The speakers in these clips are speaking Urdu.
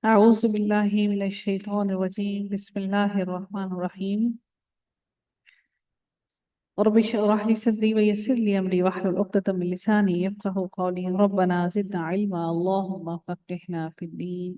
أعوذ بالله من الشيطان الرجيم بسم الله الرحمن الرحيم رب اشرح لي صدري ويسر لي أمري واحلل عقدة من لساني يفقهوا قولي ربنا زدنا علما اللهم فقهنا في الدين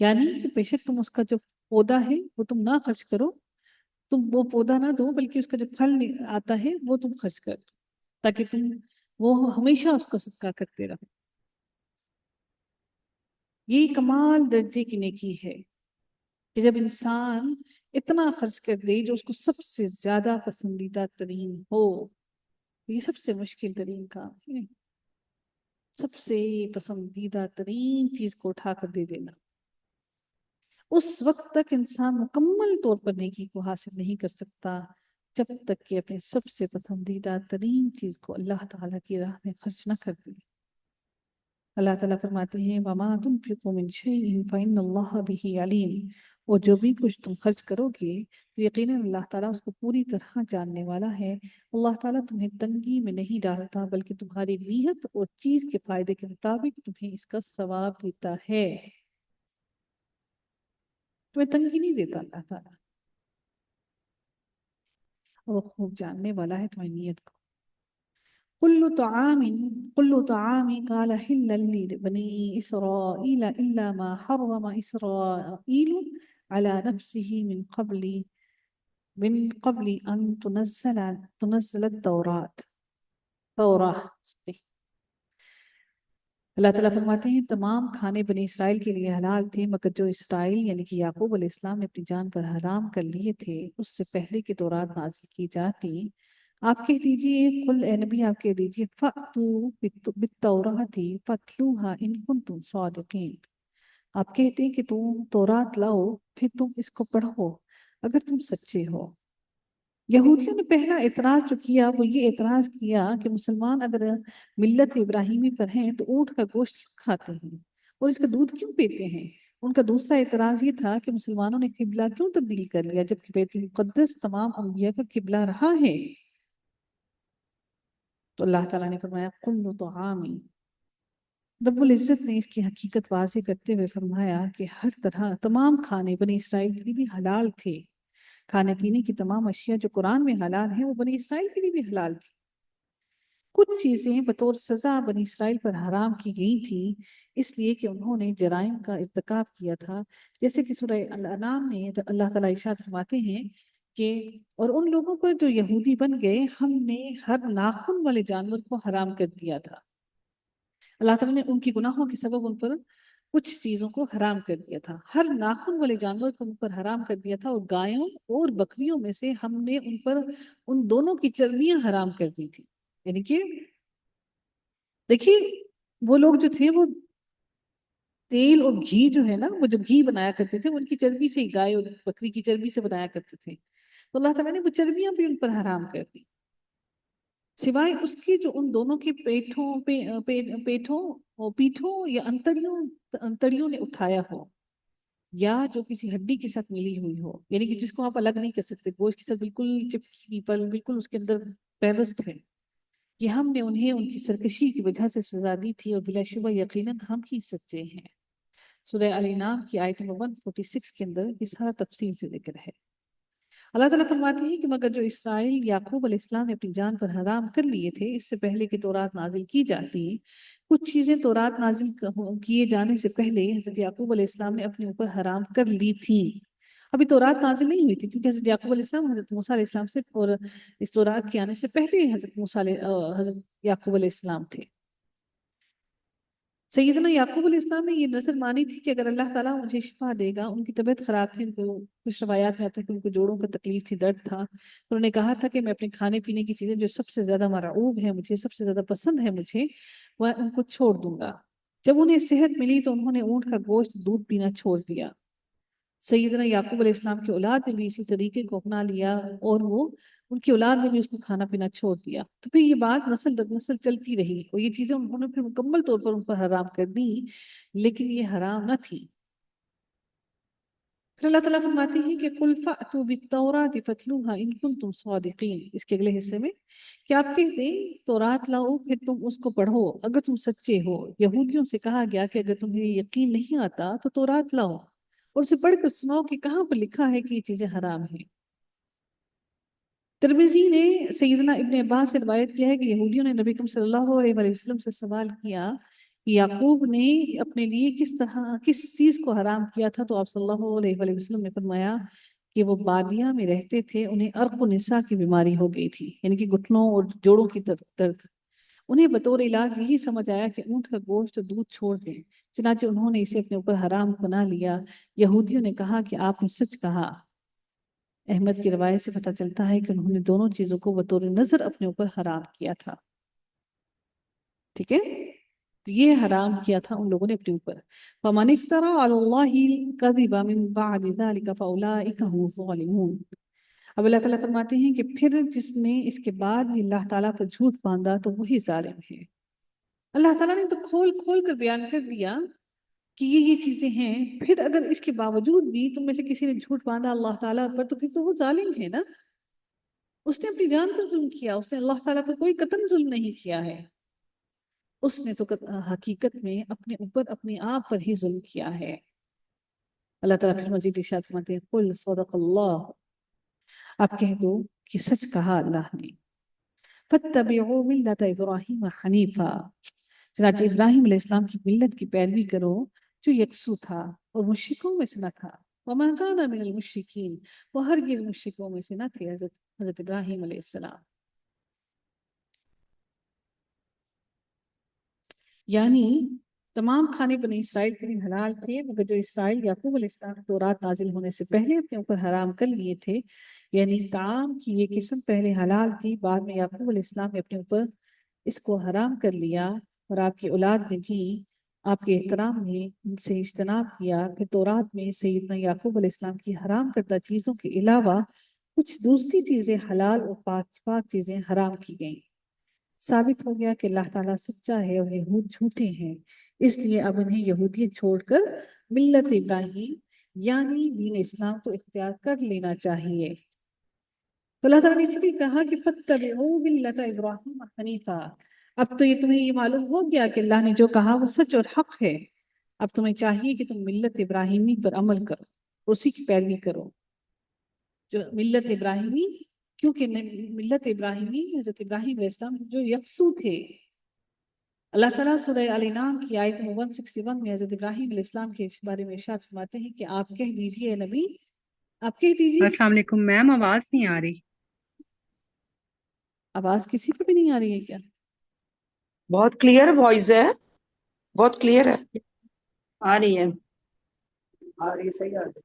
یعنی کہ بے شک تم اس کا جو پودا ہے وہ تم نہ خرچ کرو، تم وہ پودا نہ دو، بلکہ اس کا جو پھل آتا ہے وہ تم خرچ کر دو، تاکہ تم وہ ہمیشہ اس کا صدقہ کرتے رہو۔ یہ کمال درجے کی نیکی ہے کہ جب انسان اتنا خرچ کر دے جو اس کو سب سے زیادہ پسندیدہ ترین ہو۔ یہ سب سے مشکل ترین کام ہے، سب سے پسندیدہ ترین چیز کو اٹھا کر دے دینا۔ اس وقت تک انسان مکمل طور پر نیکی کو حاصل نہیں کر سکتا جب تک کہ اپنے سب سے پسندیدہ ترین چیز کو اللہ تعالیٰ کی راہ میں خرچ نہ کر دے۔ اللہ تعالیٰ فرماتے ہیں وَمَا تُنْفِقُوا مِنْ شَيْءٍ فَإِنَّ اللَّهَ بِهِ عَلِيمٌ، اور جو بھی کچھ تم خرچ کرو گے تو یقیناً اللہ تعالیٰ اس کو پوری طرح جاننے والا ہے۔ اللہ تعالیٰ تمہیں تنگی میں نہیں ڈالتا بلکہ تمہاری نیت اور چیز کے فائدے کے مطابق تمہیں اس کا ثواب دیتا ہے۔ تمہیں تنگی نہیں دیتا اللہ تعالیٰ، اور وہ خوب جاننے والا ہے تمہاری نیت کو۔ كل طعام قال حلا لبني إسرائيل إلا ما حرم إسرائيل على نفسه من قبل أن تنزل توراة۔ اللہ تعالیٰ فرماتے ہیں تمام کھانے بنی اسرائیل کے لیے حلال تھے مگر جو اسرائیل یعنی کہ یعقوب علیہ السلام نے اپنی جان پر حرام کر لیے تھے اس سے پہلے کہ تورات نازل کی جاتی۔ آپ کہہ دیجئے قل اے نبی آپ کہہ دیجئے فَأْتُوا بِالتَّوْرَاةِ فَاتْلُوهَا إِن كُنتُمْ صَادِقِينَ، آپ کہتے ہیں کہ تم تورات لاؤ پھر تم اس کو پڑھو اگر تم سچے ہو۔ یہودیوں نے پہلا اعتراض جو کیا وہ یہ اعتراض کیا کہ مسلمان اگر ملت ابراہیمی پر ہیں تو اونٹ کا گوشت کیوں کھاتے ہیں اور اس کا دودھ کیوں پیتے ہیں؟ ان کا دوسرا اعتراض یہ تھا کہ مسلمانوں نے قبلہ کیوں تبدیل کر لیا جبکہ بیت المقدس تمام انبیاء کا قبلہ رہا ہے؟ تو اللہ تعالیٰ نے فرمایا قُلُّ طَعَامٍ، رب العزت نے اس کی حقیقت واضح کرتے ہوئے فرمایا کہ ہر طرح تمام کھانے بنی اسرائیل کے لیے بھی حلال تھے۔ کھانے پینے کی تمام اشیاء جو قرآن میں حلال ہیں وہ بنی اسرائیل کے لیے بھی حلال تھی۔ کچھ چیزیں بطور سزا بنی اسرائیل پر حرام کی گئی تھیں اس لیے کہ انہوں نے جرائم کا ارتکاب کیا تھا، جیسے کہ سورہ الانعام میں اللہ تعالیٰ ارشاد فرماتے ہیں کہ اور ان لوگوں پر جو یہودی بن گئے ہم نے ہر ناخن والے جانور کو حرام کر دیا تھا۔ اللہ تعالیٰ نے ان کی گناہوں کے سبب ان پر کچھ چیزوں کو حرام کر دیا تھا، ہر ناخن والے جانور کو ان پر حرام کر دیا تھا، اور گایوں اور بکریوں میں سے ہم نے ان پر ان دونوں کی چربیاں حرام کر دی تھی۔ یعنی کہ دیکھیے وہ لوگ جو تھے وہ تیل اور گھی جو ہے نا، وہ جو گھی بنایا کرتے تھے ان کی چربی سے ہی، گائے اور بکری کی چربی سے بنایا کرتے تھے، تو اللہ تعالیٰ نے وہ چربیاں بھی ان پر حرام کر دی، سوائے اس کے جو ان دونوں کے پیٹھوں یا انتڑیوں نے اٹھایا ہو، یا جو کسی ہڈی کے ساتھ ملی ہوئی ہو، یعنی کہ جس کو آپ الگ نہیں کر سکتے، گوشت کے ساتھ بالکل چپکی ہوئی، پر بالکل اس کے اندر پیوست ہے، کہ ہم نے انہیں ان کی سرکشی کی وجہ سے سزا دی تھی اور بلا شبہ یقیناً ہم ہی سچے ہیں۔ سورہ الانعام کی آیت نمبر 146 کے اندر یہ سارا تفصیل سے ذکر ہے۔ اللہ تعالیٰ فرماتے ہیں کہ مگر جو اسرائیل یعقوب علیہ السلام نے اپنی جان پر حرام کر لیے تھے اس سے پہلے کہ تورات نازل کی جاتی، کچھ چیزیں تورات نازل کیے جانے سے پہلے حضرت یعقوب علیہ السلام نے اپنے اوپر حرام کر لی تھی۔ ابھی تورات نازل نہیں ہوئی تھی کیونکہ حضرت یعقوب علیہ السلام حضرت موسیٰ علیہ السلام سے اور اس تورات کے آنے سے پہلے حضرت یعقوب علیہ السلام تھے۔ سیدنا یعقوب علیہ السلام نے یہ نظر مانی تھی کہ اگر اللہ تعالیٰ مجھے شفا دے گا، ان کی طبیعت خراب تھی، ان کو کچھ روایات میں آتا ہے کہ ان کو جوڑوں کا تکلیف تھی، درد تھا، انہوں نے کہا تھا کہ میں اپنے کھانے پینے کی چیزیں جو سب سے زیادہ مرعوب ہے مجھے، سب سے زیادہ پسند ہے مجھے، وہ ان کو چھوڑ دوں گا۔ جب انہیں صحت ملی تو انہوں نے اونٹ کا گوشت دودھ پینا چھوڑ دیا۔ سیدنا یعقوب علیہ السلام کی اولاد نے بھی اسی طریقے کو اپنا لیا اور وہ ان کی اولاد نے بھی اس کو کھانا پینا چھوڑ دیا، تو پھر یہ بات نسل در نسل چلتی رہی اور یہ چیزیں انہوں نے پھر مکمل طور پر ان پر حرام کر دی، لیکن یہ حرام نہ تھی۔ پھر اللہ تعالیٰ فرماتی ہے کہ قُلْ فَأْتُوا بِالتَّوْرَاةِ فَاتْلُوهَا إِن كُنتُمْ صَادِقِينَ، اس کے اگلے حصے میں کہ آپ کہہ دیں تورات لاؤ پھر تم اس کو پڑھو اگر تم سچے ہو۔ یہودیوں سے کہا گیا کہ اگر تمہیں یقین نہیں آتا تو تورات لاؤ اور اسے پڑھ کر سناؤ کہ کہاں پر لکھا ہے کہ یہ چیزیں حرام ہیں۔ ترمذی نے سیدنا ابن عباس سے روایت کیا ہے کہ یہودیوں نے نبی کریم صلی اللہ علیہ وسلم سے سوال کیا یعقوب نے اپنے لیے کس چیز کو حرام کیا تھا، تو آپ صلی اللہ علیہ وآلہ وسلم نے فرمایا کہ وہ بادیاں میں رہتے تھے، انہیں عرق النساء کی بیماری ہو گئی تھی، یعنی کہ گھٹنوں اور جوڑوں کی درد۔ انہیں بطور علاج یہی سمجھ آیا کہ اونٹ کا گوشت اور دودھ چھوڑ دیں، چنانچہ انہوں نے اسے اپنے اوپر حرام بنا لیا۔ یہودیوں نے کہا کہ آپ نے سچ کہا۔ احمد کی روایت سے پتہ چلتا ہے کہ انہوں نے دونوں چیزوں کو بطور نظر اپنے اوپر حرام کیا تھا، ٹھیک ہے، تو یہ حرام کیا تھا ان لوگوں نے اپنے اوپر۔ فَمَنِ افْتَرَى عَلَى اللَّهِ الْكَذِبَ مِن بَعْدِ ذَلِكَ فَأُولَٰئِكَ هُمُ الظَّالِمُونَ۔ اب اللہ تعالیٰ فرماتے ہیں کہ پھر جس نے اس کے بعد بھی اللہ تعالیٰ پر جھوٹ باندھا تو وہی ظالم ہے۔ اللہ تعالیٰ نے تو کھول کھول کر بیان کر دیا کہ یہ چیزیں ہیں، پھر اگر اس کے باوجود بھی تم میں سے کسی نے جھوٹ باندھا اللہ تعالیٰ پر تو پھر تو وہ ظالم ہے نا، اس نے اپنی جان پر ظلم کیا، اس نے اللہ تعالیٰ پر کوئی قطعاً ظلم نہیں کیا ہے، اس نے تو حقیقت میں اپنے اوپر اپنے آپ پر ہی ظلم کیا ہے۔ اللہ تعالیٰ پھر مزید ارشاد فرماتے ہیں قل صدق اللہ، آپ کہہ دو کہ سچ کہا اللہ نے۔ فَاتَّبِعُوا مِلَّةَ إِبْرَاهِيمَ حَنِيفًا، چنانچہ ابراہیم علیہ السلام کی ملت کی پیروی کرو جو یکسو تھا اور مشرکوں میں سے نہ تھا۔ وَمَا كَانَ مِنَ الْمُشْرِكِينَ، وہ ہرگز مشرکوں میں سے نہ تھے، حضرت ابراہیم علیہ السلام۔ یعنی تمام کھانے بنی اسرائیل کے لیے حلال تھے، مگر جو اسرائیل یعقوب علیہ السلام تورات نازل ہونے سے پہلے اپنے اوپر حرام کر لیے تھے، یعنی طعام کی یہ قسم پہلے حلال تھی، بعد میں یعقوب علیہ السلام نے اپنے اوپر اس کو حرام کر لیا، اور آپ کی اولاد نے بھی آپ کے احترام میں ان سے اجتناب کیا۔ پھر تورات میں سیدنا یعقوب علیہ السلام کی حرام کردہ چیزوں کے علاوہ کچھ دوسری چیزیں حلال اور پاک چیزیں حرام کی گئیں۔ ثابت ہو گیا کہ اللہ تعالیٰ سچا ہے اور یہود جھوٹے ہیں، اس لیے اب انہیں یہودیت چھوڑ کر ملت ابراہیم یعنی دین اسلام کو اختیار کر لینا چاہیے۔ تو اللہ تعالیٰ نے اس لیے کہا کہ فَاتَّبِعُوا مِلَّةَ إِبْرَاهِيمَ حَنِيفًا، اب تو یہ تمہیں یہ معلوم ہو گیا کہ اللہ نے جو کہا وہ سچ اور حق ہے، اب تمہیں چاہیے کہ تم ملت ابراہیمی پر عمل کرو، اسی کی پیروی کرو، جو ملت ابراہیمی، کیونکہ ملت ابراہیمی حضرت ابراہیم علیہ السلام جو یکسو تھے۔ اللہ تعالیٰ سورہ الانعام کی آیت 161 میں حضرت ابراہیم علیہ السلام کے بارے میں ارشاد فرماتے ہیں کہ آپ کہہ دیجئے نبی، آپ کہہ دیجئے۔ السلام علیکم میم، آواز نہیں آ رہی۔ آواز کسی کو بھی نہیں آ رہی ہے کیا؟ بہت کلیئر وائس ہے، بہت کلیئر ہے، آ رہی ہے۔ صحیح آ رہی ہے۔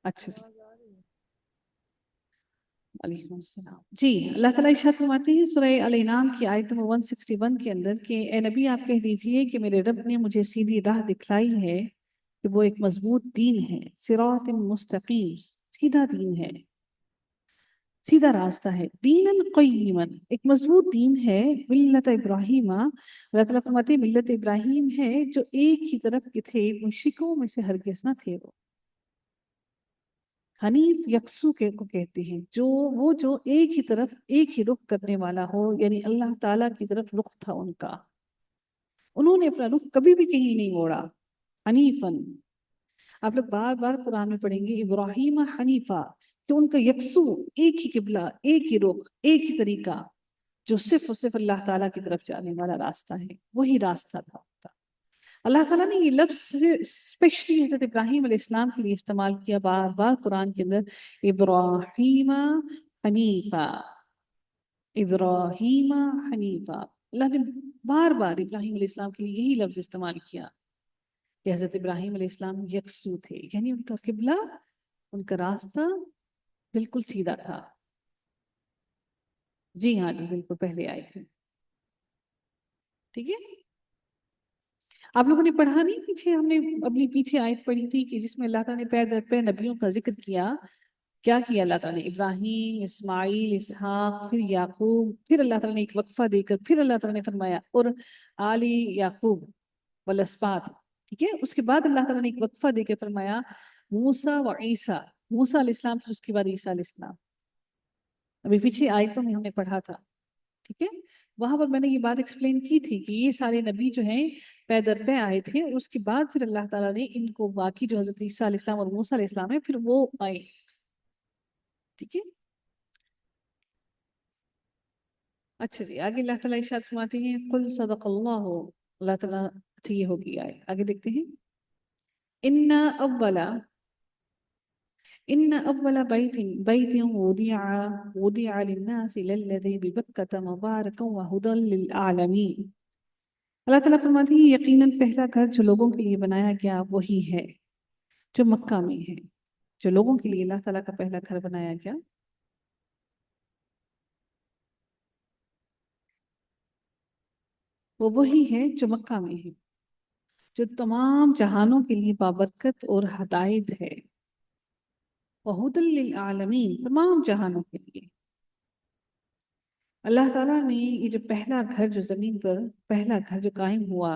اچھا جی، علیکم السلام جی۔ اللہ تعالیٰ ارشاد فرماتے ہیں سورہ الانعام کی آیت 161 کے اندر کہ اے نبی آپ کہہ دیجئے کہ میرے رب نے مجھے سیدھی راہ دکھلائی ہے، کہ وہ ایک مضبوط دین ہے، صراط مستقیم، سیدھا دین ہے، سیدھا راستہ ہے، دین قیما، ایک مضبوط دین ہے، ملت ابراہیم، اللہ تعالیٰ فرماتے ہیں ملت ابراہیم ہے جو ایک ہی طرف کے تھے، مشرکوں میں سے ہرگز نہ تھے وہ۔ حنیف یکسو کو کہتے ہیں، جو ایک ہی طرف ایک ہی رخ کرنے والا ہو، یعنی اللہ تعالیٰ کی طرف رخ تھا ان کا، انہوں نے اپنا رخ کبھی بھی کہیں نہیں موڑا۔ حنیفن، آپ لوگ بار بار قرآن میں پڑھیں گے ابراہیم حنیفہ، کہ ان کا یکسو، ایک ہی قبلہ، ایک ہی رخ، ایک ہی طریقہ، جو صرف اور صرف اللہ تعالیٰ کی طرف جانے والا راستہ ہے، وہی راستہ تھا۔ اللہ تعالیٰ نے یہ لفظ اسپیشلی حضرت ابراہیم علیہ السلام کے لیے استعمال کیا بار بار قرآن کے اندر، ابراہیم حنیفہ، ابراہیم حنیفہ، اللہ نے بار بار ابراہیم علیہ السلام کے لیے یہی لفظ استعمال کیا کہ حضرت ابراہیم علیہ السلام یکسو تھے، یعنی ان کا قبلہ، ان کا راستہ بالکل سیدھا تھا۔ جی ہاں جی، بالکل پہلے آئے تھے، ٹھیک ہے۔ آپ لوگوں نے پڑھا نہیں پیچھے، ہم نے اپنی پیچھے آیت پڑھی تھی کہ جس میں اللہ تعالیٰ نے پے در پے نبیوں کا ذکر کیا، کیا کیا اللہ تعالیٰ نے؟ ابراہیم، اسماعیل، اسحاق، پھر یعقوب، پھر اللہ تعالیٰ نے ایک وقفہ دے کر پھر اللہ تعالیٰ نے فرمایا اور آل یعقوب والاسباط، ٹھیک ہے۔ اس کے بعد اللہ تعالیٰ نے ایک وقفہ دے کے فرمایا موسیٰ و عیسیٰ، موسیٰ علیہ السلام، پھر اس کے بعد عیسیٰ علیہ السلام، ابھی پیچھے آیتوں میں ہم نے پڑھا تھا، ٹھیک ہے۔ وہاں پر میں نے یہ بات ایکسپلین کی تھی کہ یہ سارے نبی جو ہیں پے در پے آئے تھے، اور اس کے بعد پھر اللہ تعالیٰ نے ان کو باقی جو حضرت عیسیٰ علیہ السلام اور موسیٰ علیہ السلام ہے پھر وہ آئے، ٹھیک ہے۔ اچھا جی، آگے اللہ تعالیٰ ارشاد فرماتے ہیں قل صدق اللہ، اللہ تعالیٰ اچھا یہ ہوگی آیت آگے دیکھتے ہیں ان اول بیت وضع للناس للذی ببکۃ مبارکا وہدی للعالمین. اللہ تعالیٰ فرماتے ہیں یقیناً پہلا گھر جو لوگوں کے لیے بنایا گیا وہی ہے جو مکہ میں ہے. جو لوگوں کے لیے اللہ تعالیٰ کا پہلا گھر بنایا گیا وہ وہی ہے جو مکہ میں ہے، جو تمام جہانوں کے لیے بابرکت اور ہدایت ہے. وہدی للعالمین، تمام جہانوں کے لیے. اللہ تعالیٰ نے یہ جو پہلا گھر جو زمین پر پہلا گھر جو قائم ہوا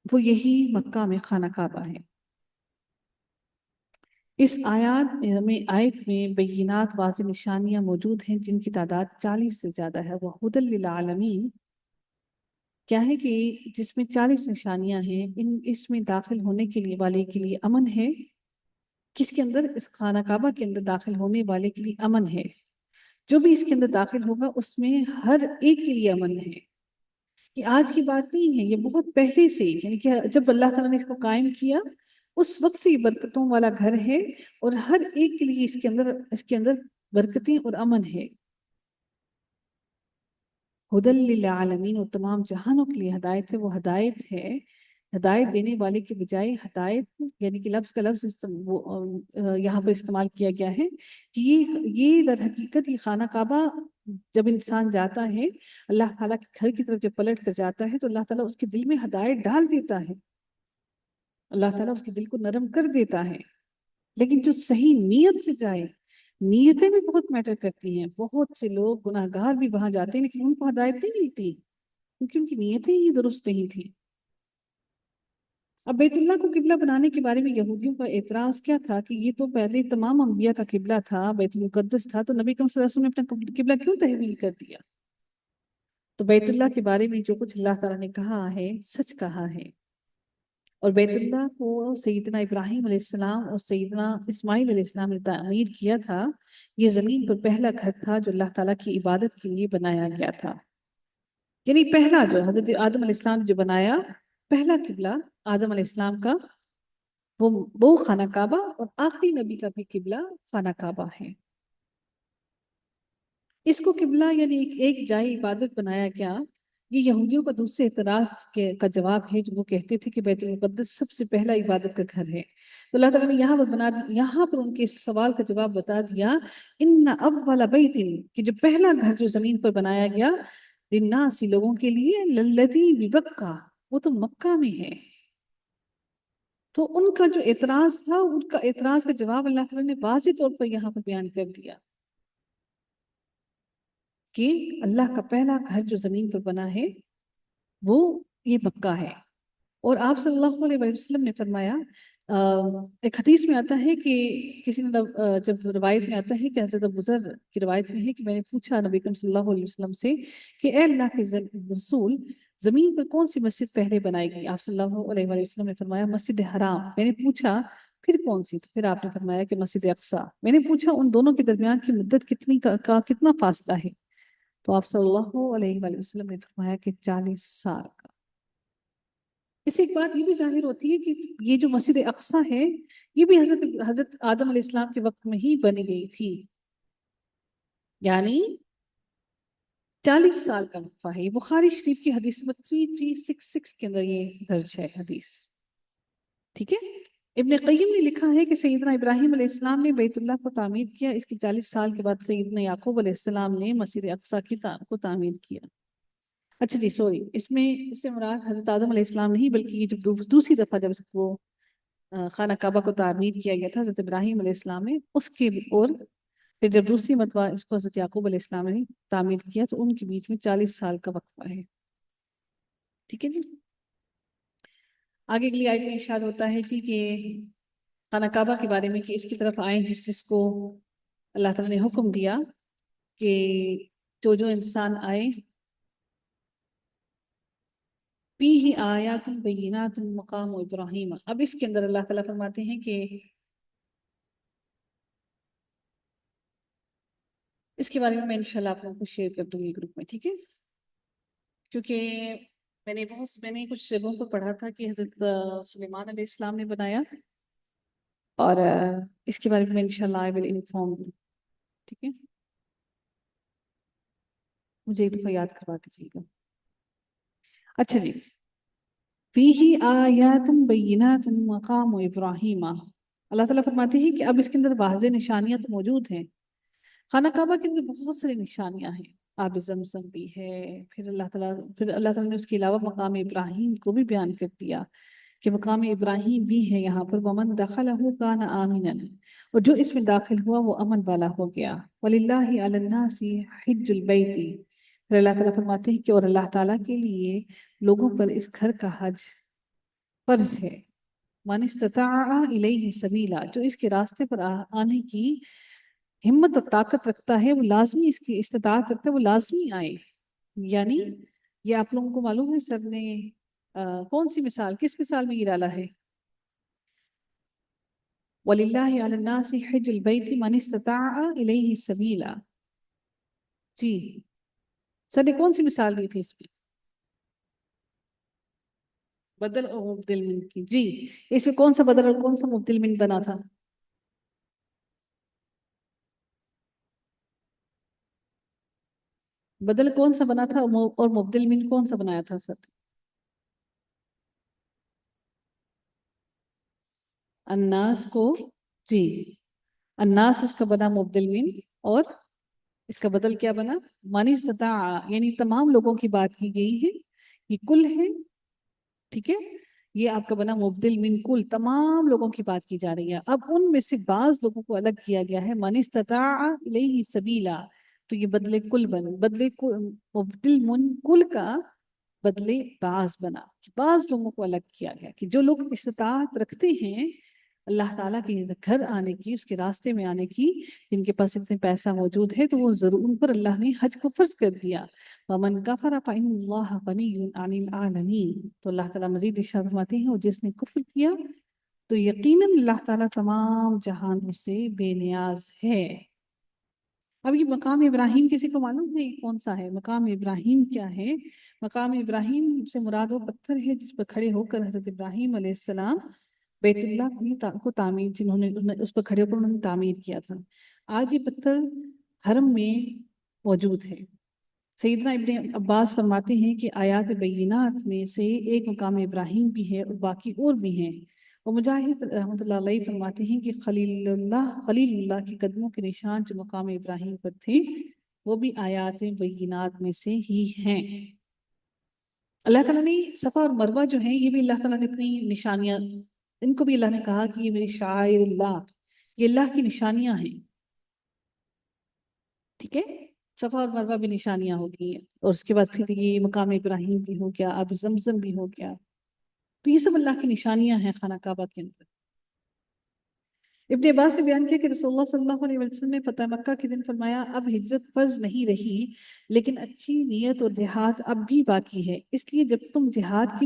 وہ یہی مکہ میں خانہ کعبہ ہے. اس آیت میں بینات واضح نشانیاں موجود ہیں جن کی تعداد 40 سے زیادہ ہے. وہ ہدی للعالمین کیا ہے کہ جس میں 40 نشانیاں ہیں، اس میں داخل ہونے کے لیے والے کے لیے امن ہے. کس کے اندر؟ اس خانہ کعبہ کے اندر داخل ہونے والے کے لیے امن ہے. جو بھی اس کے اندر داخل ہوگا اس میں ہر ایک کے لیے امن ہے. یہ آج کی بات نہیں ہے، یہ بہت پہلے سے، یعنی کہ جب اللہ تعالیٰ نے اس کو قائم کیا اس وقت سے یہ برکتوں والا گھر ہے اور ہر ایک کے لیے اس کے اندر برکتیں اور امن ہے. ہدی للعالمین، اور تمام جہانوں کے لیے ہدایت ہے. وہ ہدایت ہے، ہدایت دینے والے کے بجائے ہدایت یعنی کہ لفظ کا لفظ یہاں پر استعمال کیا گیا ہے کہ یہ در حقیقت یہ خانہ کعبہ جب انسان جاتا ہے اللہ تعالیٰ کے گھر کی طرف جب پلٹ کر جاتا ہے تو اللہ تعالیٰ اس کے دل میں ہدایت ڈال دیتا ہے، اللہ تعالیٰ اس کے دل کو نرم کر دیتا ہے. لیکن جو صحیح نیت سے جائے، نیتیں بھی بہت میٹر کرتی ہیں. بہت سے لوگ گناہ گار بھی وہاں جاتے ہیں لیکن ان کو ہدایت نہیں ملتی کیونکہ ان کی نیتیں ہی درست نہیں تھیں. اب بیت اللہ کو قبلہ بنانے کے بارے میں یہودیوں کا اعتراض کیا تھا کہ یہ تو پہلے تمام انبیاء کا قبلہ تھا، بیت المقدس تھا، تو نبی کریم صلی اللہ علیہ وسلم نے اپنا قبلہ کیوں تحویل کر دیا؟ تو بیت اللہ کے بارے میں جو کچھ اللہ تعالیٰ نے کہا ہے سچ کہا ہے. اور بیت اللہ کو سیدنا ابراہیم علیہ السلام اور سیدنا اسماعیل علیہ السلام نے تعمیر کیا تھا. یہ زمین پر پہلا گھر تھا جو اللہ تعالیٰ کی عبادت کے لیے بنایا گیا تھا. یعنی پہلا جو حضرت آدم علیہ السلام نے جو بنایا پہلا قبلہ آدم علیہ السلام کا وہ خانہ کعبہ، اور آخری نبی کا بھی قبلہ خانہ کعبہ ہے. اس کو قبلہ یعنی ایک جائے عبادت بنایا گیا. یہ یہودیوں کا دوسرے اعتراض کا جواب ہے جو وہ کہتے تھے کہ بیت المقدس سب سے پہلا عبادت کا گھر ہے. تو اللہ تعالیٰ نے یہاں پر ان کے اس سوال کا جواب بتا دیا ان اول بیت، کہ جو پہلا گھر جو زمین پر بنایا گیا للناس، لوگوں کے لیے، للذی ببکہ، وہ تو مکہ میں ہے. تو ان کا جو اعتراض تھا ان کا اعتراض کا جواب اللہ تعالیٰ نے واضح طور پر یہاں پر بیان کر دیا کہ اللہ کا پہلا گھر جو زمین پر بنا ہے وہ یہ مکہ ہے. اور آپ صلی اللہ علیہ وسلم نے فرمایا، ایک حدیث میں آتا ہے کہ کسی نے جب روایت میں آتا ہے کہ حضرت ابو ذر کی روایت میں ہے کہ میں نے پوچھا نبی کریم صلی اللہ علیہ وسلم سے کہ اے اللہ کے رسول، زمین پر کون سی مسجد پہلے بنائے گی؟ آپ صلی اللہ علیہ وسلم نے فرمایا مسجد حرام. میں نے پوچھا پھر کون سی؟ تو پھر آپ نے فرمایا کہ مسجد اقصیٰ. میں نے پوچھا ان دونوں کے درمیان کی مدت کتنا فاصلہ ہے؟ تو آپ صلی اللہ علیہ وسلم نے فرمایا کہ 40 سال کا. اس سے ایک بات یہ بھی ظاہر ہوتی ہے کہ یہ جو مسجد اقصیٰ ہے یہ بھی حضرت آدم علیہ السلام کے وقت میں ہی بنی گئی تھی، یعنی 40 سال کا وقفہ ہے. یہ بخاری شریف کی حدیث نمبر 3366 کے اندر یہ درج ہے حدیث. ٹھیک ہے. ابن قیم نے لکھا ہے کہ سیدنا ابراہیم علیہ السلام نے بیت اللہ کو تعمیر کیا، اس کے 40 سال کے بعد سیدنا یعقوب علیہ السلام نے مسجد اقصیٰ کو تعمیر کیا. اچھا جی سوری، اس سے مراد حضرت آدم علیہ السلام نہیں بلکہ یہ جب دوسری دفعہ جب اس کو خانہ کعبہ کو تعمیر کیا گیا تھا حضرت ابراہیم علیہ السلام نے، اس کے اور پھر جب دوسری مرتبہ اس کو حضرت یعقوب علیہ السلام نے تعمیر کیا تو ان کے بیچ میں 40 سال کا وقفہ ہے. ٹھیک ہے جی. آگے اگلی آیت میں ارشاد ہوتا ہے جی کہ خانہ کعبہ کے بارے میں کہ اس کی طرف آئیں جس کو اللہ تعالیٰ نے حکم دیا کہ جو انسان آئے فیہ آیات بینات مقام ابراہیم. اب اس کے اندر اللہ تعالیٰ فرماتے ہیں کہ اس کے بارے میں انشاءاللہ آپ لوگوں کو شیئر کر دوں گی گروپ میں، ٹھیک ہے، کیونکہ میں نے کچھ جگہوں پر پڑھا تھا کہ حضرت سلیمان علیہ السلام نے بنایا، اور اس کے بارے میں انشاءاللہ I will inform you. ٹھیک ہے، مجھے ایک دفعہ یاد کروا دیجیے گا. اچھا جی، فیہ آیات بینات مقام ابراہیم. اللہ تعالیٰ فرماتے ہیں کہ اب اس کے اندر واضح نشانیاں تو موجود ہیں. خانہ کعبہ کے اندر بہت ساری نشانیاں ہیں، آب زمزم بھی ہے، پھر اللہ تعالیٰ نے اس کے علاوہ مقام ابراہیم کو بھی بیان کر دیا کہ مقام ابراہیم بھی ہے یہاں پر. ومن دخلہ کان آمنا، اور جو اس میں داخل ہوا وہ امن والا ہو گیا. وللہ علی الناس حج البیت، پھر اللہ تعالیٰ فرماتے ہیں کہ اور اللہ تعالیٰ کے لیے لوگوں پر اس گھر کا حج فرض ہے. من استطاع الیہ سبیلا، جو اس کے راستے پر آنے کی ہمت اور طاقت رکھتا ہے وہ لازمی، اس کی استطاعت رکھتا ہے وہ لازمی آئے. یعنی یہ آپ لوگوں کو معلوم ہے سر نے کون سی مثال، کس مثال میں یہ ڈالا ہے؟ وَلِلَّهِ عَلَى النَّاسِ حِجُّ الْبَيْتِ مَنِ اسْتَطَاعَ إِلَيْهِ سَبِيلًا. جی سر نے کون سی مثال دی تھی اس میں؟ بدل اور مبدل من کی. جی اس میں کون سا بدل اور کون سا مبدل من بنا تھا؟ بدل کون سا بنا تھا اور مبدل من کون سا بنایا تھا سر؟ الناس کو، جی الناس اس کا بنا مبدل من، اور اس کا بدل کیا بنا؟ من استطاع، یعنی تمام لوگوں کی بات کی گئی ہے، یہ کل ہے. ٹھیک ہے، یہ آپ کا بنا مبدل من کل، تمام لوگوں کی بات کی جا رہی ہے. اب ان میں سے بعض لوگوں کو الگ کیا گیا ہے. من استطاع الیہ سبیلا، تو یہ بدلے کل بن، مبدل من کل کا بدلے بعض بنا، بعض لوگوں کو الگ کیا گیا کہ جو لوگ استطاعت رکھتے ہیں اللہ تعالیٰ کے گھر آنے کی، اس کے راستے میں آنے کی، جن کے پاس اتنے پیسہ موجود ہے تو وہ ضرور ان پر اللہ نے حج کو فرض کر دیا. وَمَنْ كَفَرَ فَإِنَّ اللَّهَ غَنِيٌّ عَنِ الْعَالَمِينَ، تو اللہ تعالیٰ مزید ارشاد فرماتے ہیں اور جس نے کفر کیا تو یقیناً اللہ تعالیٰ تمام جہانوں سے بے نیاز ہے. اب یہ مقام ابراہیم کسی کو معلوم ہے کون سا ہے؟ مقام ابراہیم کیا ہے؟ مقام ابراہیم سے مراد وہ پتھر ہے جس پر کھڑے ہو کر حضرت ابراہیم علیہ السلام بیت اللہ کو تعمیر، جنہوں نے اس پر کھڑے ہو کر انہوں نے تعمیر کیا تھا. آج یہ پتھر حرم میں موجود ہے. سیدنا ابن عباس فرماتے ہیں کہ آیات بینات میں سے ایک مقام ابراہیم بھی ہے اور باقی اور بھی ہیں. اور مجاہد رحمۃ اللہ علیہ فرماتے ہیں کہ خلیل اللہ کے قدموں کے نشان جو مقام ابراہیم پر تھے وہ بھی آیات بینات میں سے ہی ہیں. اللہ تعالیٰ نے صفا اور مروہ جو ہیں یہ بھی اللہ تعالیٰ نے اپنی نشانیاں، ان کو بھی اللہ نے کہا کہ یہ میری شعائر اللہ، یہ اللہ کی نشانیاں ہیں. ٹھیک ہے، صفا اور مروہ بھی نشانیاں ہو گئی ہیں، اور اس کے بعد پھر یہ مقام ابراہیم بھی ہو گیا، اب زمزم بھی ہو گیا. تو یہ سب اللہ کی نشانیاں ہیں خانہ کعبہ کے اندر. ابن عباس نے بیان کیا کہ رسول اللہ صلی اللہ علیہ وسلم نے فتح مکہ کے دن فرمایا اب ہجرت فرض نہیں رہی لیکن اچھی نیت اور جہاد اب بھی باقی ہے، اس لیے جب تمہیں جہاد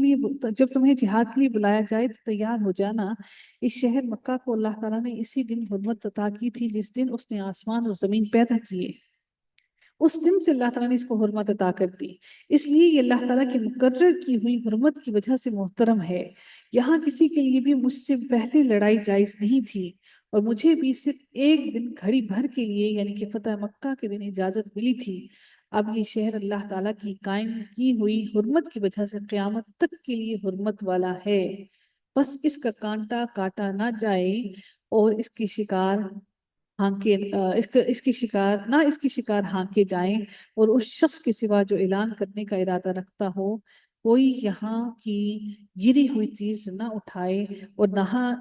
کے لیے بلایا جائے تو تیار ہو جانا. اس شہر مکہ کو اللہ تعالیٰ نے اسی دن حرمت عطا کی تھی جس دن اس نے آسمان اور زمین پیدا کیے. اس دن سے اللہ تعالیٰ نے اس کو حرمت عطا کر دی، اس لیے یہ اللہ تعالیٰ کی مقرر کی ہوئی حرمت کی وجہ سے محترم ہے. یہاں کسی کے لیے بھی مجھ سے پہلے لڑائی جائز نہیں تھی اور مجھے بھی صرف ایک دن گھڑی بھر کے لیے یعنی کہ فتح مکہ کے دن اجازت ملی تھی. اب یہ شہر اللہ تعالیٰ کی قائم کی ہوئی حرمت کی وجہ سے قیامت تک کے لیے حرمت والا ہے، بس اس کا کانٹا کاٹا نہ جائے اور اس کی شکار اس کی شکار ہانکے جائیں، اور اس شخص کے سوا جو اعلان کرنے کا ارادہ رکھتا ہو کوئی یہاں کی گری ہوئی چیز نہ اٹھائے اور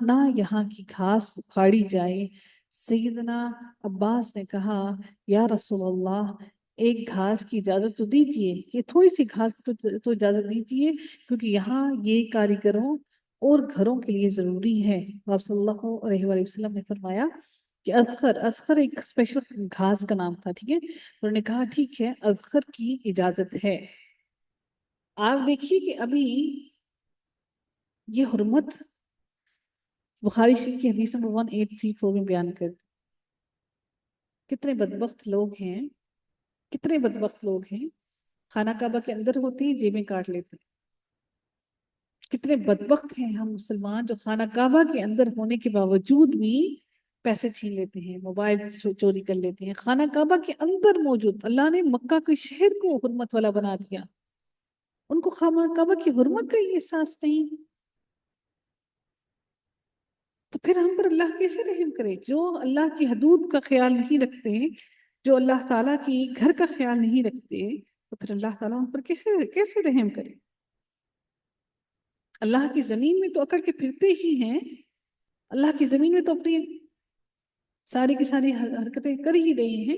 نہ یہاں کی گھاس اکھاڑی جائے. سیدنا عباس نے کہا یا رسول اللہ ایک گھاس کی اجازت تو دیجئے، یہ تھوڑی سی گھاس تو اجازت دیجئے کیونکہ یہاں یہ کاریگروں اور گھروں کے لیے ضروری ہے. آپ صلی اللہ علیہ وآلہ وسلم نے فرمایا کہ اذخر ایک اسپیشل گھاس کا نام تھا. ٹھیک ہے، انہوں نے کہا ٹھیک ہے اذخر کی اجازت ہے. آپ دیکھیے کہ ابھی یہ حرمت بخاری شریف کی حدیث نمبر 1834 میں بیان کر دی. کتنے بدبخت لوگ ہیں خانہ کعبہ کے اندر ہوتے ہیں جیبیں کاٹ لیتے ہیں. کتنے بدبخت ہیں ہم مسلمان جو خانہ کعبہ کے اندر ہونے کے باوجود بھی پیسے چھین لیتے ہیں، موبائل چوری کر لیتے ہیں، خانہ کعبہ کے اندر موجود۔ اللہ نے مکہ کے شہر کو حرمت والا بنا دیا، ان کو خانہ کعبہ کی حرمت کا ہی احساس نہیں، تو پھر ہم پر اللہ کیسے رحم کرے؟ جو اللہ کی حدود کا خیال نہیں رکھتے، جو اللہ تعالیٰ کی گھر کا خیال نہیں رکھتے، تو پھر اللہ تعالیٰ ان پر کیسے رحم کرے؟ اللہ کی زمین میں تو اکڑ کے پھرتے ہی ہیں، اللہ کی زمین میں تو اپنی ساری کی ساری حرکتیں کر ہی رہے ہیں،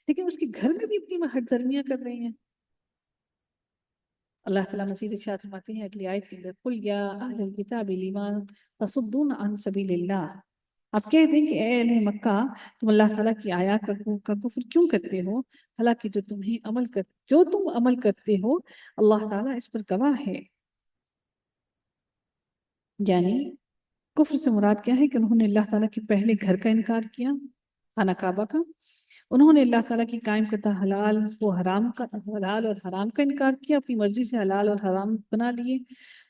لیکن اس کے گھر میں بھی اپنی ہٹ درمیاں کر رہے ہیں۔ اللہ تعالیٰ مزید ارشاد فرماتے ہیں اگلی آیت کے اندر، قُلْ يَا أَهْلَ الْكِتَابِ لِمَ تَصُدُّونَ عَنْ سَبِيلِ اللَّهِ، آپ کہہ دیں کہ اے اہل مکہ، تم اللہ تعالیٰ کی آیات کا کفر کیوں کرتے ہو، حالانکہ جو تم عمل کرتے ہو اللہ تعالیٰ اس پر گواہ ہے۔ یعنی کفر سے مراد کیا ہے کہ انہوں نے اللہ تعالیٰ کے پہلے گھر کا انکار کیا، خانہ کعبہ کا، انہوں نے اللہ تعالیٰ کی قائم کردہ حلال اور حرام کا انکار کیا، اپنی مرضی سے حلال اور حرام بنا لیے،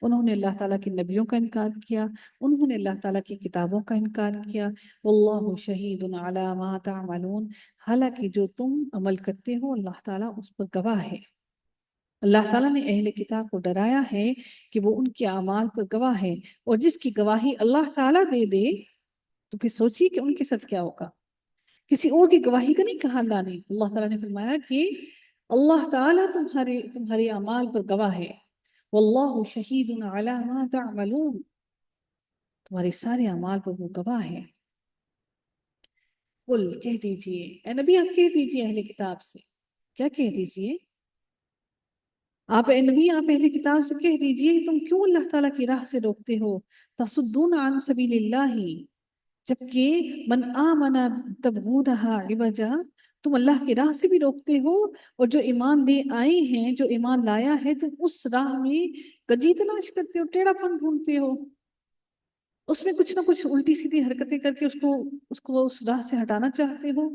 انہوں نے اللہ تعالیٰ کے نبیوں کا انکار کیا، انہوں نے اللہ تعالیٰ کی کتابوں کا انکار کیا، واللہ شہید علی ما تعملون، حالانکہ جو تم عمل کرتے ہو اللہ تعالیٰ اس پر گواہ ہے۔ اللہ تعالیٰ نے اہل کتاب کو ڈرایا ہے کہ وہ ان کے اعمال پر گواہ ہے، اور جس کی گواہی اللہ تعالیٰ دے دے تو پھر سوچیے کہ ان کے ساتھ کیا ہوگا۔ کسی اور کی گواہی کا نہیں کہا اللہ نے، اللہ تعالیٰ نے فرمایا کہ اللہ تعالیٰ تمہارے اعمال پر گواہ ہے، واللہ شہید علی ما تعملون، تمہارے سارے اعمال پر وہ گواہ ہے۔ قل، کہہ دیجئے اے نبی، آپ کہہ دیجئے اہل کتاب سے، کیا کہہ دیجئے آپ اے نبی، آپ اہل کتاب سے کہہ دیجئے کہ تم کیوں اللہ تعالیٰ کی راہ سے روکتے ہو، تصدون عن سبیل اللہ، جبکہ من آمن تبغونہا عوجا، تم اللہ کی راہ سے بھی روکتے ہو، اور جو ایمان لے آئے ہیں، جو ایمان لایا ہے، تم اس راہ میں کجی تلاش کرتے ہو، ٹیڑھا پن ڈھونڈتے ہو، اس میں کچھ نہ کچھ الٹی سیدھی حرکتیں کر کے اس راہ سے ہٹانا چاہتے ہو،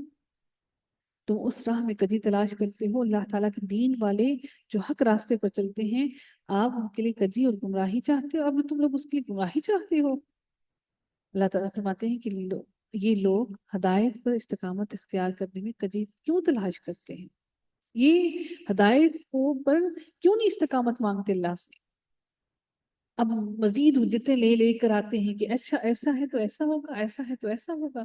تم اس راہ میں کجی تلاش کرتے ہو۔ اللہ تعالیٰ کے دین والے جو حق راستے پر چلتے ہیں، آپ ان کے لیے کجی اور گمراہی چاہتے ہو، اب تم لوگ اس کے لیے گمراہی چاہتے ہو۔ اللہ تعالیٰ فرماتے ہیں کہ یہ لوگ ہدایت پر استقامت اختیار کرنے میں کجی کیوں تلاش کرتے ہیں، یہ ہدایت پر کیوں نہیں استقامت مانگتے اللہ سے، اب مزید حجتیں لے کر آتے ہیں کہ اچھا ایسا ہے تو ایسا ہوگا، ایسا ہے تو ایسا ہوگا۔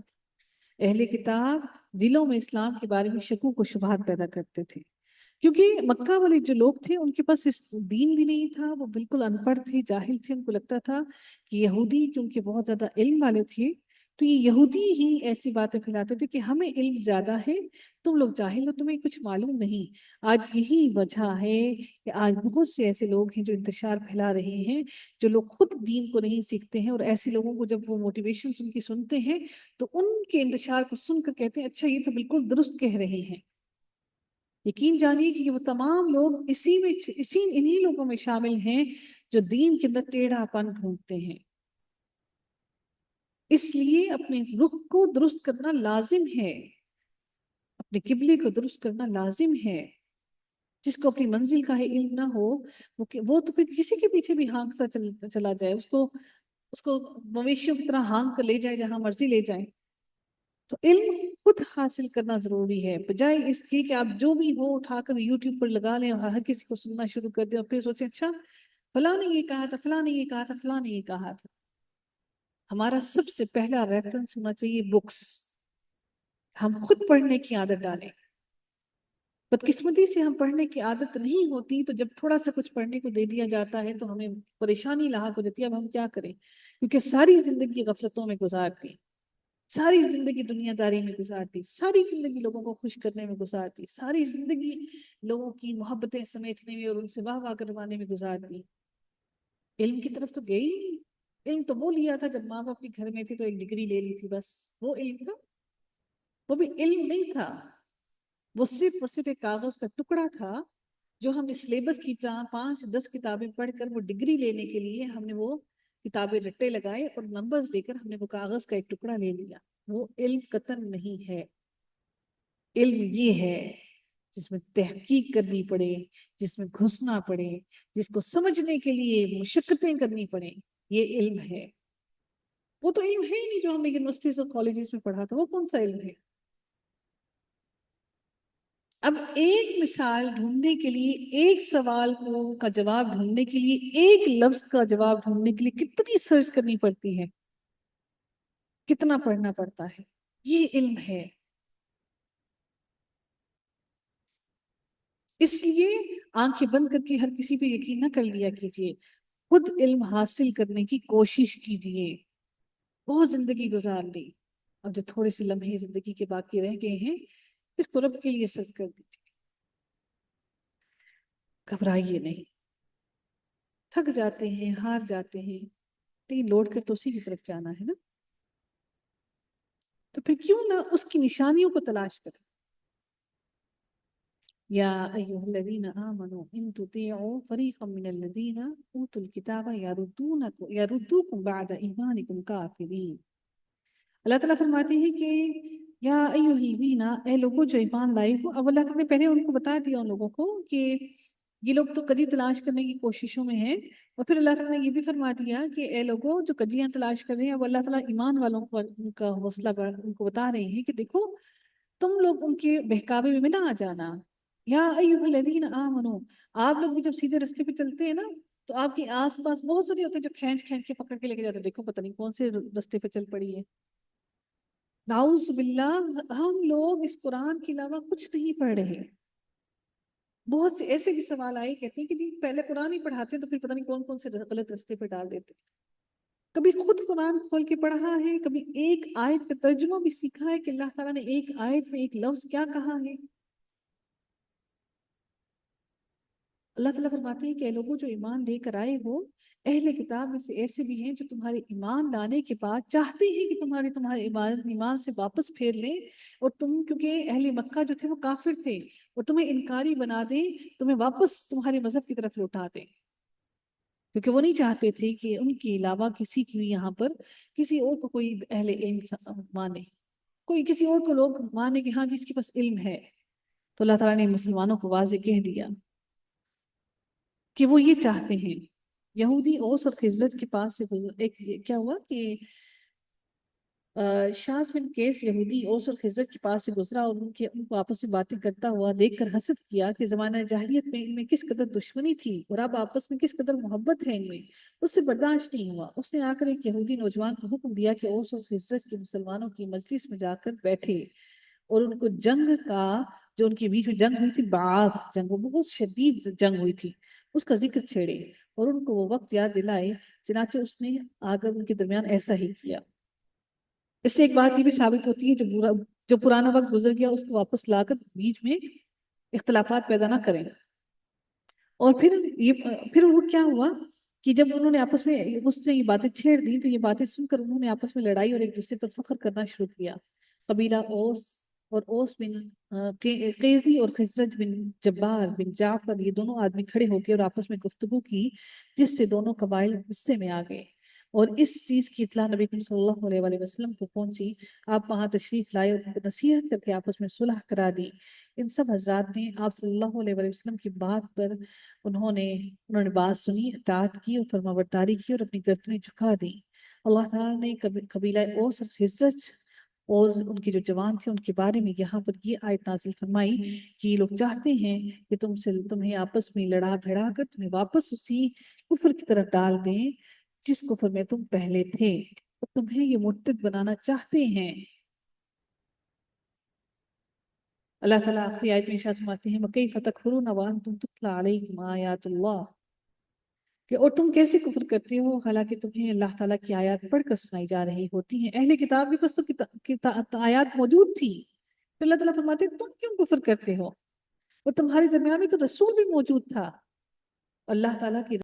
اہل کتاب دلوں میں اسلام کے بارے میں شکوک و شبہات پیدا کرتے تھے، کیونکہ مکہ والے جو لوگ تھے ان کے پاس اس دین بھی نہیں تھا، وہ بالکل ان پڑھ تھے، جاہل تھے، ان کو لگتا تھا کہ یہودی چونکہ بہت زیادہ علم والے تھے تو یہ یہودی ہی ایسی باتیں پھیلاتے تھے کہ ہمیں علم زیادہ ہے، تم لوگ جاہل ہو، تمہیں کچھ معلوم نہیں۔ آج یہی وجہ ہے کہ آج بہت سے ایسے لوگ ہیں جو انتشار پھیلا رہے ہیں، جو لوگ خود دین کو نہیں سیکھتے ہیں، اور ایسے لوگوں کو جب وہ موٹیویشن ان کی سنتے ہیں تو ان کے انتشار کو سن کر کہتے ہیں اچھا یہ تو بالکل درست کہہ رہے ہیں۔ یقین جانیے کہ وہ تمام لوگ انہی لوگوں میں شامل ہیں جو دین کے اندر ٹیڑھا پن ڈھونڈتے ہیں۔ اس لیے اپنے رخ کو درست کرنا لازم ہے، اپنے قبلے کو درست کرنا لازم ہے۔ جس کو اپنی منزل کا علم نہ ہو وہ تو پھر کسی کے پیچھے بھی ہانکتا چلا جائے، اس کو مویشیوں کی طرح ہانک کر لے جائے جہاں مرضی لے جائے۔ تو علم خود حاصل کرنا ضروری ہے، بجائے اس کے کہ آپ جو بھی ہو اٹھا کر یوٹیوب پر لگا لیں اور ہر کسی کو سننا شروع کر دیں، اور پھر سوچیں اچھا فلاں نے یہ کہا تھا، فلاں نے یہ کہا تھا، فلاں نے یہ کہا تھا۔ ہمارا سب سے پہلا ریفرنس ہونا چاہیے بکس، ہم خود پڑھنے کی عادت ڈالیں۔ بدقسمتی سے ہم پڑھنے کی عادت نہیں ہوتی، تو جب تھوڑا سا کچھ پڑھنے کو دے دیا جاتا ہے تو ہمیں پریشانی لاحق ہو جاتی ہے، اب ہم کیا کریں، کیونکہ ساری زندگی غفلتوں میں گزار دی، ساری زندگی دنیا داری میں گزار دی، ساری زندگی لوگوں کو خوش کرنے میں گزار دی، ساری زندگی لوگوں کی محبتیں سمیٹنے میں اور ان سے واہ واہ کروانے میں گزار دی۔ علم کی طرف تو گئی نہیں، علم تو وہ لیا تھا جب ماں باپ کے گھر میں تھی تو ایک ڈگری لے لی تھی، بس وہ علم تھا، وہ بھی علم نہیں تھا، وہ صرف اور صرف ایک کاغذ کا ٹکڑا تھا جو ہم اس سلیبس کی 5-10 کتابیں پڑھ کر وہ ڈگری لینے کے لیے ہم نے وہ کتابیں رٹے لگائے اور نمبرز لے کر ہم نے وہ کاغذ کا ایک ٹکڑا لے لیا۔ وہ علم قطن نہیں ہے، علم یہ ہے جس میں تحقیق کرنی پڑے، جس میں گھسنا پڑے، جس کو سمجھنے کے لیے مشقتیں کرنی پڑے، یہ علم ہے۔ وہ تو علم ہے ہی نہیں جو ہمیں یونیورسٹیز اور کالجز میں پڑھا تھا، وہ کون سا علم ہے؟ اب ایک مثال ڈھونڈنے کے لیے، ایک سوال کا جواب ڈھونڈنے کے لیے، ایک لفظ کا جواب ڈھونڈنے کے لیے کتنی سرچ کرنی پڑتی ہے، کتنا پڑھنا پڑتا ہے، یہ علم ہے۔ اس لیے آنکھیں بند کر کے ہر کسی پہ یقین نہ کر لیا کیجیے، خود علم حاصل کرنے کی کوشش کیجیے۔ بہت زندگی گزار لی، اب جو تھوڑے سے لمحے زندگی کے باقی رہ گئے ہیں، اس کو رب کے لیے صرف کر دیجیے، گھبرائیے نہیں۔ تھک جاتے ہیں، ہار جاتے ہیں، لیکن لوٹ کر تو اسی کی طرف جانا ہے نا، تو پھر کیوں نہ اس کی نشانیوں کو تلاش کریں۔ یا ایھا الذین آمنوا ان تطیعوا فریقا من الذین اوتوا الکتاب یردوکم بعد ایمانکم کافرین۔ اللہ تعالیٰ فرماتے ہیں کہ یا ایھا الذین، اے لوگوں جو ایمان لائے ہو۔ اب اللہ تعالیٰ نے پہلے ان کو بتا دیا ان لوگوں کو کہ یہ لوگ تو کجی تلاش کرنے کی کوششوں میں ہیں، اور پھر اللہ تعالیٰ نے یہ بھی فرما دیا کہ اے لوگوں جو کجیاں تلاش کر رہے ہیں، اب اللہ تعالیٰ ایمان والوں پر ان کا حوصلہ ان کو بتا رہے ہیں کہ دیکھو تم لوگ ان کے بہکاوے میں نہ آ جانا۔ یا ایھا الذین آمنو، آپ لوگ بھی جب سیدھے رستے پہ چلتے ہیں نا، تو آپ کے آس پاس بہت سارے ہوتے ہیں جو کھینچ کھینچ کے پکڑ کے لے کے جاتے ہیں، دیکھو پتہ نہیں کون سے رستے پہ چل پڑی ہے۔ نعوذ باللہ، ہم لوگ اس قرآن کے علاوہ کچھ نہیں پڑھ رہے۔ بہت سے ایسے بھی سوال آئے، کہتے ہیں کہ جی پہلے قرآن ہی پڑھاتے تو پھر پتہ نہیں کون کون سے غلط رستے پہ ڈال دیتے۔ کبھی خود قرآن کھول کے پڑھا ہے، کبھی ایک آیت کا ترجمہ بھی سیکھا ہے کہ اللہ تعالیٰ نے ایک آیت میں ایک لفظ کیا کہا ہے۔ اللہ تعالیٰ فرماتے ہیں کہ اے لوگوں جو ایمان لے کر آئے ہو، اہل کتاب میں سے ایسے بھی ہیں جو تمہارے ایمان لانے کے بعد چاہتے ہیں کہ تمہارے ایمان سے واپس پھیر لیں، اور تم کیونکہ اہل مکہ جو تھے وہ کافر تھے، اور تمہیں انکاری بنا دیں، تمہیں واپس تمہارے مذہب کی طرف لوٹا دیں، کیونکہ وہ نہیں چاہتے تھے کہ ان کے علاوہ کسی کی بھی یہاں پر کسی اور کو کوئی اہل علم مانے، کوئی کسی اور کو لوگ مانے کہ ہاں جی اس کے پاس علم ہے۔ تو اللہ تعالیٰ نے مسلمانوں کو واضح کہہ دیا کہ وہ یہ چاہتے ہیں۔ یہودی اوس اور خزرج کے پاس سے ایک کیا ہوا کہ شاذ بن قیس یہودی اوس اور خزرج کے پاس سے گزرا، اور ان کو آپس میں باتیں کرتا ہوا دیکھ کر حسد کیا کہ زمانہ جاہلیت میں ان میں کس قدر دشمنی تھی اور اب آپس میں کس قدر محبت ہے ان میں۔ اس سے برداشت نہیں ہوا، اس نے آ کر ایک یہودی نوجوان کو حکم دیا کہ اوس اور خزرج کے مسلمانوں کی مجلس میں جا کر بیٹھے اور ان کو جنگ کا، جو ان کے بیچ میں جنگ ہوئی تھی، بعث جنگ، وہ بہت شدید جنگ ہوئی تھی، اس کا ذکر چھیڑے اور ان کو وہ وقت یاد دلائے۔ چنانچہ اس نے آ کر ان کے درمیان ایسا ہی کیا۔ اس سے ایک بات یہ بھی ثابت ہوتی ہے جو پرانا وقت گزر گیا اس کو واپس لا کر بیچ میں اختلافات پیدا نہ کریں۔ اور پھر وہ کیا ہوا کہ جب انہوں نے آپس میں اس نے یہ باتیں چھیڑ دی، تو یہ باتیں سن کر انہوں نے آپس میں لڑائی اور ایک دوسرے پر فخر کرنا شروع کیا۔ قبیلہ اوس بن قیزی اور خزرج بن جبار بن جعفر، یہ دونوں آدمی کھڑے ہو کے اور آپس میں گفتگو کی، جس سے دونوں قبائل غصے میں آ گئے، اور اس چیز کی اطلاع نبی کریم صلی اللہ علیہ وآلہ وسلم کو پہنچی۔ آپ وہاں تشریف لائے اور نصیحت کر کے آپس میں صلح کرا دی۔ ان سب حضرات نے آپ صلی اللہ علیہ وآلہ وسلم کی بات پر انہوں نے بات سنی، اطاعت کی اور فرمانبرداری کی اور اپنی گردنیں جھکا دی۔ اللہ تعالیٰ نے قبیلہ اوس اور خزرج اور ان کے جو جوان تھے ان کے بارے میں یہاں پر یہ آیت نازل فرمائی کہ یہ لوگ چاہتے ہیں کہ تمہیں آپس میں لڑا بھڑا کر تمہیں واپس اسی کفر کی طرف ڈال دیں جس کفر میں تم پہلے تھے، اور تمہیں یہ مرتد بنانا چاہتے ہیں۔ اللہ تعالیٰ آخری آیت میں ارشاد فرماتے ہیں وَكَيْفَ تَكْفُرُونَ وَأَنْتُمْ تُتْلَى عَلَيْكُمْ آيَاتُ اللَّهِ، کہ اور تم کیسے کفر کرتے ہو حالانکہ تمہیں اللہ تعالیٰ کی آیات پڑھ کر سنائی جا رہی ہوتی ہیں۔ اہل کتاب کے پاس تو آیات موجود تھی، تو اللہ تعالیٰ فرماتے ہیں تم کیوں کفر کرتے ہو، اور تمہارے درمیان میں تو رسول بھی موجود تھا۔ اللہ تعالیٰ کی